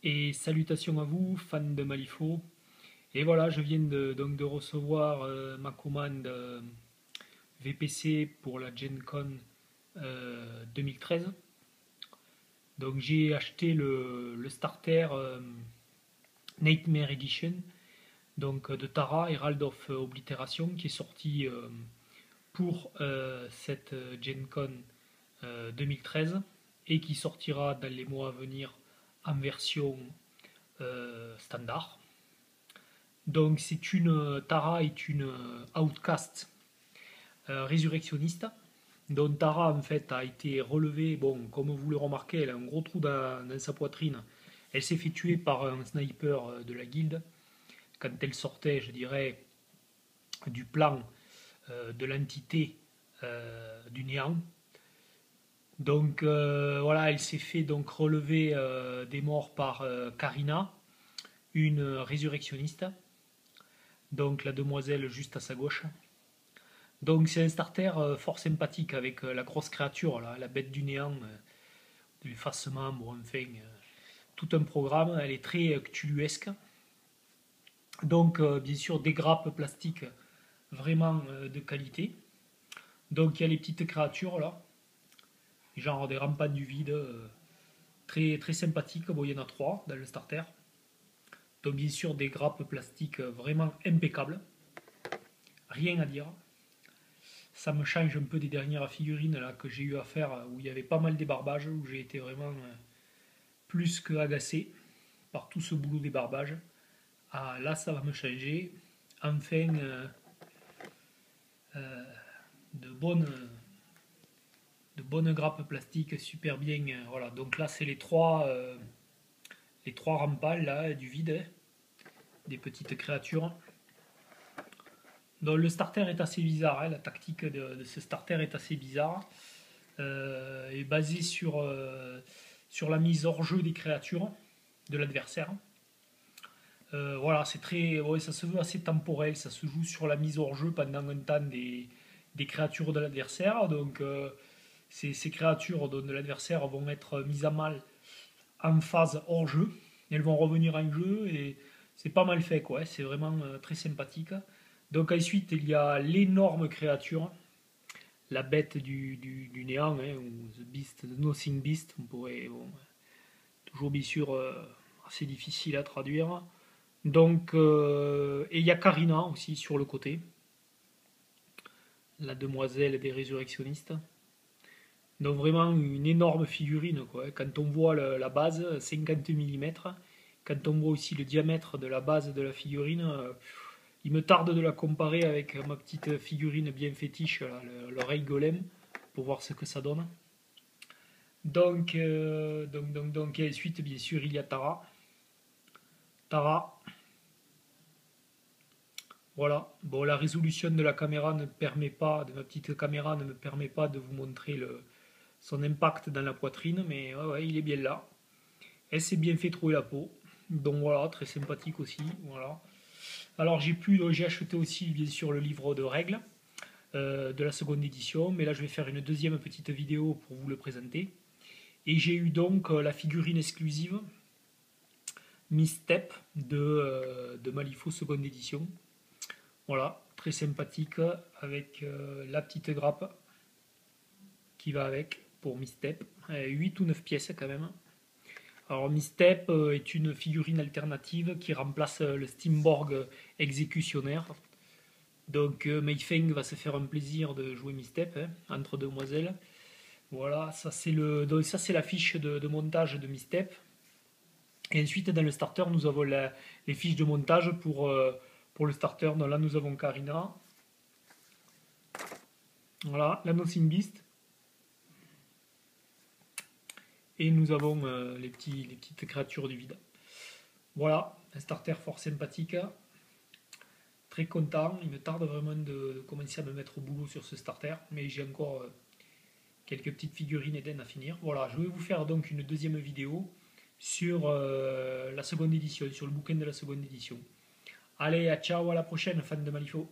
Et salutations à vous, fans de Malifaux. Et voilà, je viens donc de recevoir ma commande VPC pour la Gen Con 2013. Donc j'ai acheté le starter Nightmare Edition donc, de Tara, Herald of Obliteration, qui est sorti pour cette Gen Con 2013 et qui sortira dans les mois à venir en version standard. Donc c'est une Tara est une outcast résurrectionniste. Donc Tara en fait a été relevée, bon comme vous le remarquez, elle a un gros trou dans sa poitrine. Elle s'est fait tuer par un sniper de la guilde quand elle sortait, je dirais, du plan de l'entité du néant. Donc voilà, elle s'est fait donc relever des morts par Karina, une résurrectionniste. Donc la demoiselle juste à sa gauche. Donc c'est un starter fort sympathique avec la grosse créature, là, la bête du néant, de l'effacement, bon, enfin, tout un programme. Elle est très cthulhuesque. Donc bien sûr des grappes plastiques vraiment de qualité. Donc il y a les petites créatures là, genre des rampants du vide, très, très sympathiques. Bon, il y en a trois dans le starter. Donc bien sûr des grappes plastiques vraiment impeccables. Rien à dire. Ça me change un peu des dernières figurines là, que j'ai eu à faire où il y avait pas mal débarbage, où j'ai été vraiment plus que agacé par tout ce boulot débarbage. Ah, là, ça va me changer. Enfin, de bonnes, de bonnes grappes plastiques super bien. Voilà. Donc là, c'est les trois rampales là, du vide, hein, des petites créatures. Donc le starter est assez bizarre, hein, la tactique de ce starter est assez bizarre. Est basée sur la mise hors jeu des créatures de l'adversaire. Voilà, c'est très, ouais, ça se veut assez temporel, ça se joue sur la mise hors jeu pendant un temps des créatures de l'adversaire. Donc ces créatures de l'adversaire vont être mises à mal en phase hors jeu. Elles vont revenir en jeu et c'est pas mal fait, quoi. C'est vraiment très sympathique. Donc ensuite, il y a l'énorme créature, la bête du néant, hein, ou The Beast, The Nothing Beast, on pourrait, bon, toujours bien sûr assez difficile à traduire. Donc, et il y a Karina aussi sur le côté, la demoiselle des résurrectionnistes. Donc vraiment une énorme figurine, quoi. Quand on voit la base, 50 mm, quand on voit aussi le diamètre de la base de la figurine, il me tarde de la comparer avec ma petite figurine bien fétiche, là, l'oreille golem, pour voir ce que ça donne. Donc, et ensuite, bien sûr, il y a Tara. Tara, voilà. Bon, la résolution de la caméra ne permet pas, de ma petite caméra ne me permet pas de vous montrer son impact dans la poitrine, mais ouais, ouais, il est bien là. Elle s'est bien fait trouver la peau. Donc voilà, très sympathique aussi. Voilà. Alors j'ai acheté aussi bien sûr le livre de règles de la seconde édition, mais là je vais faire une deuxième petite vidéo pour vous le présenter. Et j'ai eu donc la figurine exclusive Misstep de Malifaux seconde édition. Voilà, très sympathique avec la petite grappe qui va avec pour Misstep. 8 ou 9 pièces quand même. Alors Misstep est une figurine alternative qui remplace le Steamborg exécutionnaire. Donc Meifeng va se faire un plaisir de jouer Misstep hein, entre demoiselles. Voilà, ça c'est la fiche de montage de Misstep. Et ensuite dans le starter nous avons les fiches de montage pour le starter. Donc là nous avons Karina. Voilà, la Nothing Beast. Et nous avons les petites créatures du vide. Voilà, un starter fort sympathique. Très content. Il me tarde vraiment de commencer à me mettre au boulot sur ce starter. Mais j'ai encore quelques petites figurines Eden à finir. Voilà, je vais vous faire donc une deuxième vidéo sur la seconde édition, sur le bouquin de la seconde édition. Allez, ciao, à la prochaine, fans de Malifaux.